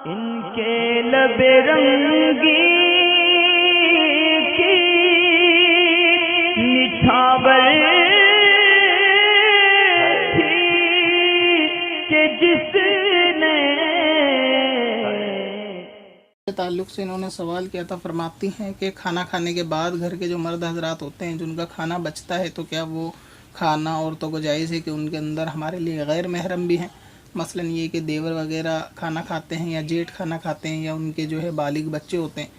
ان کے لب رنگی کی نچھاور تھی کہ جس نے تعلق سے انہوں نے سوال کیا تھا، فرماتی ہیں کہ کھانا کھانے کے بعد گھر کے جو مرد حضرات ہوتے ہیں جن کا کھانا بچتا ہے تو کیا وہ کھانا عورتوں کو جائز ہے کہ ان کے اندر ہمارے لیے غیر محرم بھی ہیں؟ مثلا یہ کہ دیور وغیرہ کھانا کھاتے ہیں یا جیٹھ کھانا کھاتے ہیں یا ان کے جو ہے بالغ بچے ہوتے ہیں،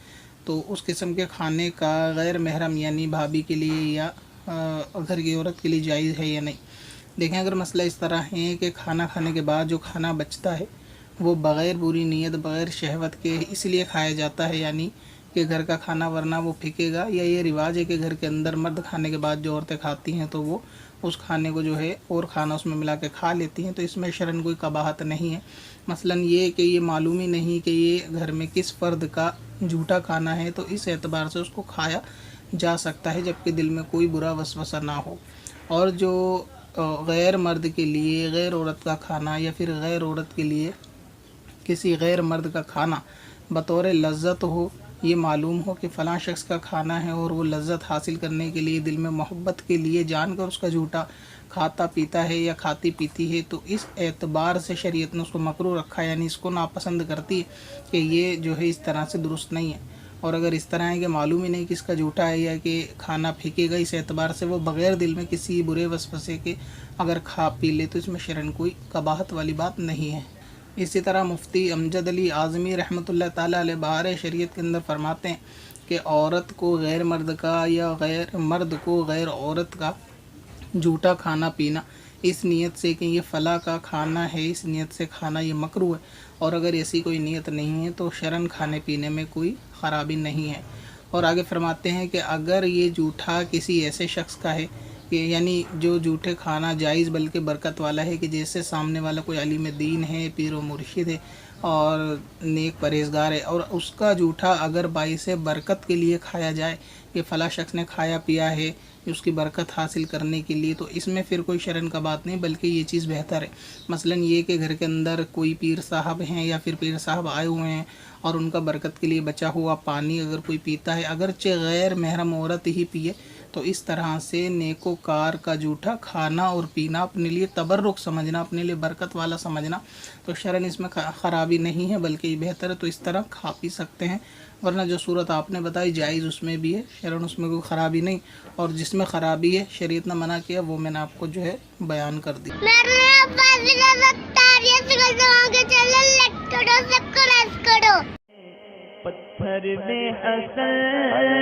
تو اس قسم کے کھانے کا غیر محرم یعنی بھابھی کے لیے یا گھر کی عورت کے لیے جائز ہے یا نہیں؟ دیکھیں، اگر مسئلہ اس طرح ہے کہ کھانا کھانے کے بعد جو کھانا بچتا ہے وہ بغیر بری نیت بغیر شہوت کے اس لیے کھایا جاتا ہے، یعنی کہ گھر کا کھانا ورنہ وہ پھینکے گا، یا یہ رواج ہے کہ گھر کے اندر مرد کھانے کے بعد جو عورتیں کھاتی ہیں تو وہ اس کھانے کو جو ہے اور کھانا اس میں ملا کے کھا لیتی ہیں، تو اس میں شرعاً کوئی قباحت نہیں ہے۔ مثلا یہ کہ یہ معلوم ہی نہیں کہ یہ گھر میں کس فرد کا جھوٹا کھانا ہے، تو اس اعتبار سے اس کو کھایا جا سکتا ہے جبکہ دل میں کوئی برا وسوسہ نہ ہو۔ اور جو غیر مرد کے لیے غیر عورت کا کھانا یا پھر غیر عورت کے لیے کسی غیر مرد کا کھانا بطور لذت ہو، یہ معلوم ہو کہ فلاں شخص کا کھانا ہے اور وہ لذت حاصل کرنے کے لیے دل میں محبت کے لیے جان کر اس کا جھوٹا کھاتا پیتا ہے یا کھاتی پیتی ہے، تو اس اعتبار سے شریعت نے اس کو مکروہ رکھا، یعنی اس کو ناپسند کرتی ہے کہ یہ جو ہے اس طرح سے درست نہیں ہے۔ اور اگر اس طرح ہے کہ معلوم ہی نہیں کس کا جھوٹا ہے یا کہ کھانا پھینکے گا، اس اعتبار سے وہ بغیر دل میں کسی برے وسوسے کے اگر کھا پی لے تو اس میں شرعاً کوئی قباحت والی بات نہیں ہے۔ اسی طرح مفتی امجد علی اعظمی رحمۃ اللہ تعالیٰ علیہ بہار شریعت کے اندر فرماتے ہیں کہ عورت کو غیر مرد کا یا غیر مرد کو غیر عورت کا جھوٹا کھانا پینا اس نیت سے کہ یہ فلاں کا کھانا ہے، اس نیت سے کھانا یہ مکروہ ہے، اور اگر ایسی کوئی نیت نہیں ہے تو شرعاً کھانے پینے میں کوئی خرابی نہیں ہے۔ اور آگے فرماتے ہیں کہ اگر یہ جھوٹا کسی ایسے شخص کا ہے کہ یعنی جو جھوٹے کھانا جائز بلکہ برکت والا ہے، کہ جیسے سامنے والا کوئی عالم دین ہے، پیر و مرشد ہے اور نیک پرہیزگار ہے، اور اس کا جھوٹا اگر باعث برکت کے لیے کھایا جائے کہ فلاں شخص نے کھایا پیا ہے اس کی برکت حاصل کرنے کے لیے، تو اس میں پھر کوئی شرعاً کا بات نہیں، بلکہ یہ چیز بہتر ہے۔ مثلا یہ کہ گھر کے اندر کوئی پیر صاحب ہیں یا پھر پیر صاحب آئے ہوئے ہیں اور ان کا برکت کے لیے بچا ہوا پانی اگر کوئی پیتا ہے، اگرچہ غیر محرم عورت ہی پیے، تو اس طرح سے نیکوکار کا جھوٹا کھانا اور پینا اپنے لیے تبرک سمجھنا، اپنے لیے برکت والا سمجھنا، تو شرعاً اس میں خرابی نہیں ہے بلکہ یہ بہتر ہے، تو اس طرح کھا پی سکتے ہیں۔ ورنہ جو صورت آپ نے بتائی جائز اس میں بھی ہے، شرعاً اس میں کوئی خرابی نہیں، اور جس میں خرابی ہے شریعت نے منع کیا وہ میں نے آپ کو جو ہے بیان کر دی۔ پتھر میں حسن